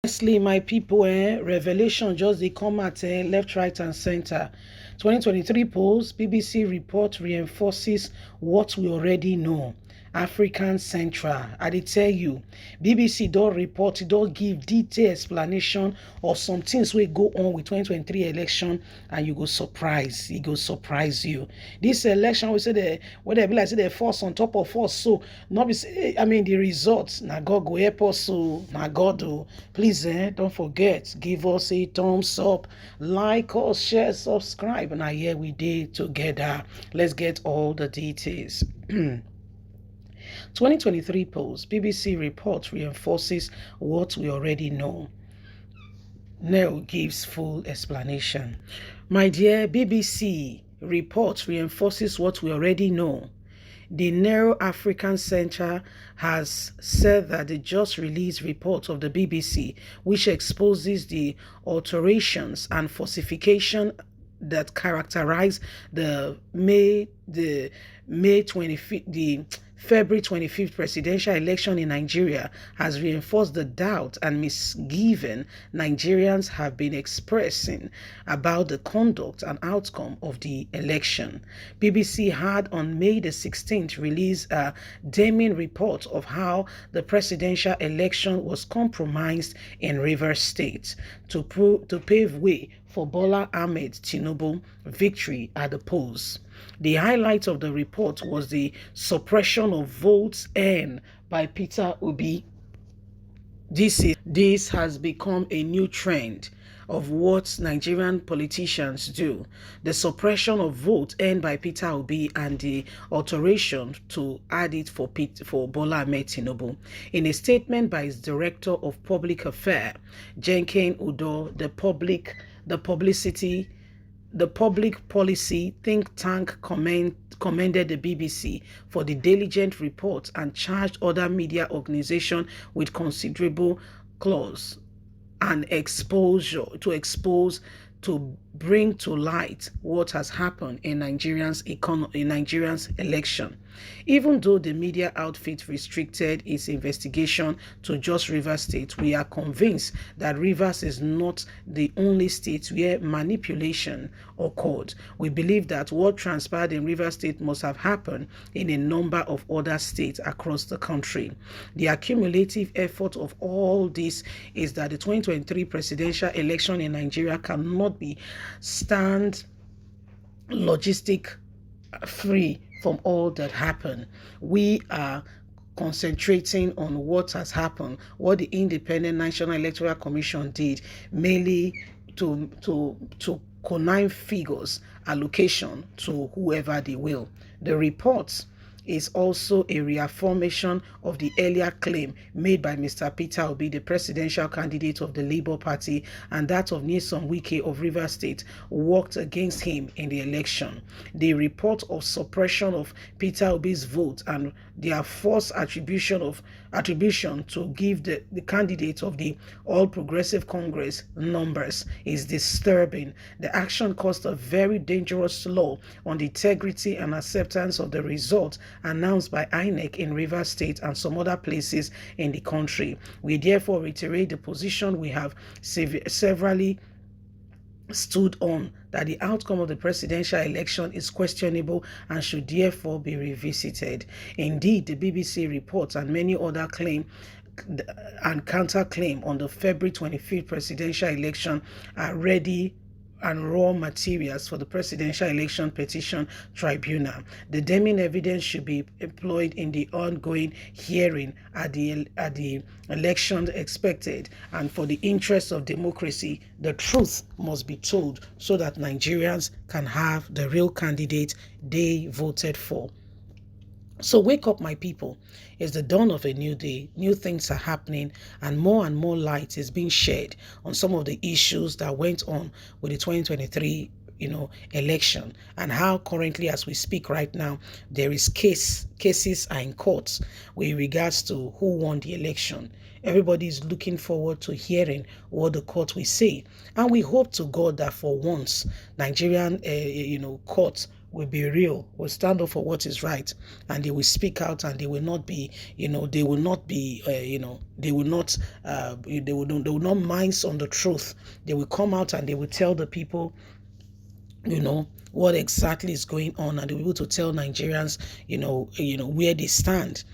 Honestly, my people, revelation just they come at left, right, and center. 2023 polls, BBC report reinforces what we already know. African Central. I did tell you, BBC don't report, it don't give detailed explanation of some things will go on with 2023 election, and you go surprise. It go surprise you. This election, we say they be like say they force on top of us. So not be say, I mean the results. Now God go help us. So now God do. Please don't forget, give us a thumbs up, like us, share, subscribe. Now here we did together. Let's get all the details. 2023 polls, BBC report reinforces what we already know. Nell gives full explanation. My dear, BBC report reinforces what we already know. The Nero African Center has said that the just released report of the BBC, which exposes the alterations and falsification that characterize the February 25th presidential election in Nigeria, has reinforced the doubt and misgiving Nigerians have been expressing about the conduct and outcome of the election. BBC had on May the 16th released a damning report of how the presidential election was compromised in Rivers State to pave way for Bola Ahmed Tinubu victory at the polls. The highlight of the report was the suppression of votes earned by Peter Obi. This has become a new trend of what Nigerian politicians do. The suppression of votes earned by Peter Obi and the alteration to add it for Bola Ahmed Tinubu. In a statement by his Director of Public Affairs, Jenkins Udo, the public policy think tank commended the BBC for the diligent report and charged other media organizations with considerable clause and expose to bring to light what has happened in Nigerians election. Even though the media outfit restricted its investigation to just Rivers State, we are convinced that Rivers is not the only state where manipulation occurred. We believe that what transpired in Rivers State must have happened in a number of other states across the country. The accumulative effort of all this is that the 2023 presidential election in Nigeria cannot be stand logistic free from all that happened. We are concentrating on what has happened, what the Independent National Electoral Commission did, mainly to connive figures allocation to whoever they will. The reports is also a reaffirmation of the earlier claim made by Mr. Peter Obi, the presidential candidate of the Labour Party, and that of Nyesom Wike of Rivers State, worked against him in the election. The report of suppression of Peter Obi's vote and their false attribution to give the candidate of the All Progressive Congress numbers is disturbing. The action caused a very dangerous law on the integrity and acceptance of the result announced by INEC in Rivers State and some other places in the country. We therefore reiterate the position we have severally stood on, that the outcome of the presidential election is questionable and should therefore be revisited. Indeed, the BBC reports and many other claim and counterclaim on the February 25th presidential election are ready and raw materials for the Presidential Election Petition Tribunal. The damning evidence should be employed in the ongoing hearing at the election expected, and for the interests of democracy, the truth must be told so that Nigerians can have the real candidate they voted for. So wake up, my people. It's the dawn of a new day. New things are happening, and more light is being shed on some of the issues that went on with the 2023 election, and how currently as we speak right now, there is cases are in courts with regards to who won the election. Everybody is looking forward to hearing what the court will say, and we hope to God that for once Nigerian courts will be real, will stand up for what is right, and they will speak out, and they will not be, they will not be, they will not, they will not mince on the truth. They will come out and they will tell the people, what exactly is going on, and they'll be able to tell Nigerians, where they stand,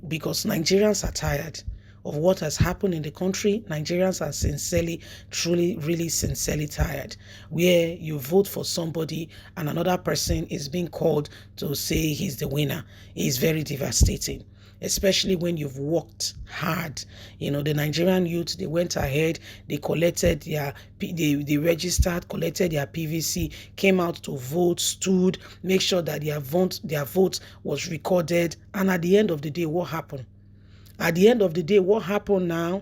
because Nigerians are tired of what has happened in the country. Nigerians are sincerely, truly, really sincerely tired, where you vote for somebody and another person is being called to say he's the winner. It's very devastating, especially when you've worked hard. The Nigerian youth, they went ahead, they collected they registered, collected their PVC, came out to vote, stood, make sure that their vote was recorded. And at the end of the day, what happened? At the end of the day, what happened now?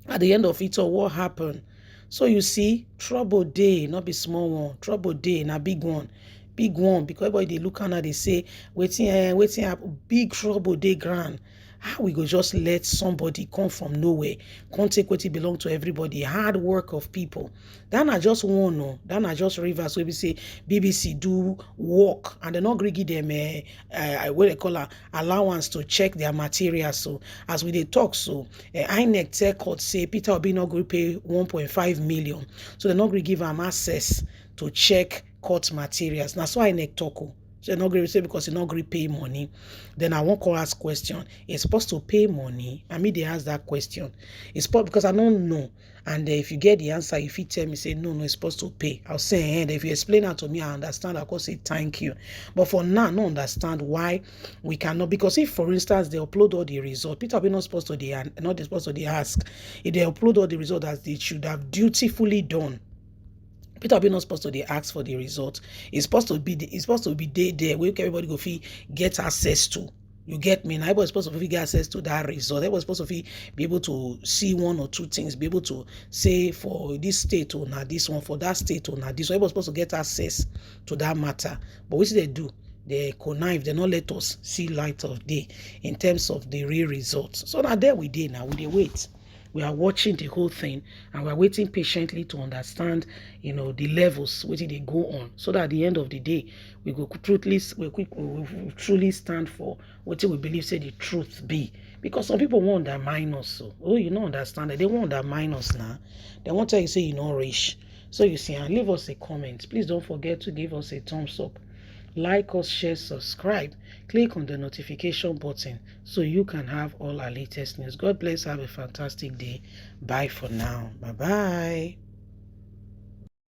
At the end of it all, what happened? So you see, trouble day, not be small one. Trouble day, na big one. Big one, because everybody they look at, they say, waiting happen. Big trouble day grand. How we go just let somebody come from nowhere, come take what belong to everybody? Hard work of people. That na just one, no. That na just rivers where we say BBC do work, and they not give them what they call allowance to check their materials. So as we they talk, so INEC tell court say Peter Obi not going to pay 1.5 million, so they not going to give them access to check court materials. Now so INEC talk. So they're not going to say because they're not going to pay money. Then I won't call ask question. It's supposed to pay money. I mean, they ask that question. It's supposed, because I don't know. And if you get the answer, if you tell me, say, no, it's supposed to pay. I'll say, and if you explain that to me, I understand. I'll say, thank you. But for now, I don't understand why we cannot. Because if, for instance, they upload all the results, Peter will not supposed to ask. If they upload all the results as they should have dutifully done, Peter be not supposed to ask for the result. It's supposed to be there where everybody go get access to. You get me? Now everybody's supposed to get access to that result. Everybody's supposed to be able to see one or two things, be able to say for this state or not this one, for that state or not this one. Everybody's supposed to get access to that matter. But what they do? They connive, they not let us see light of day in terms of the real results. So now there we did. Now we wait. We are watching the whole thing, and we are waiting patiently to understand, the levels which they go on, so that at the end of the day, we will truly stand for what we believe say the truth be. Because some people want undermine us. So, you don't understand that they want undermine us now. They want to tell you say you're not rich. So you see, and leave us a comment. Please don't forget to give us a thumbs up. Like us, share, subscribe. Click on the notification button so you can have all our latest news. God bless. Have a fantastic day. Bye for now. Bye-bye.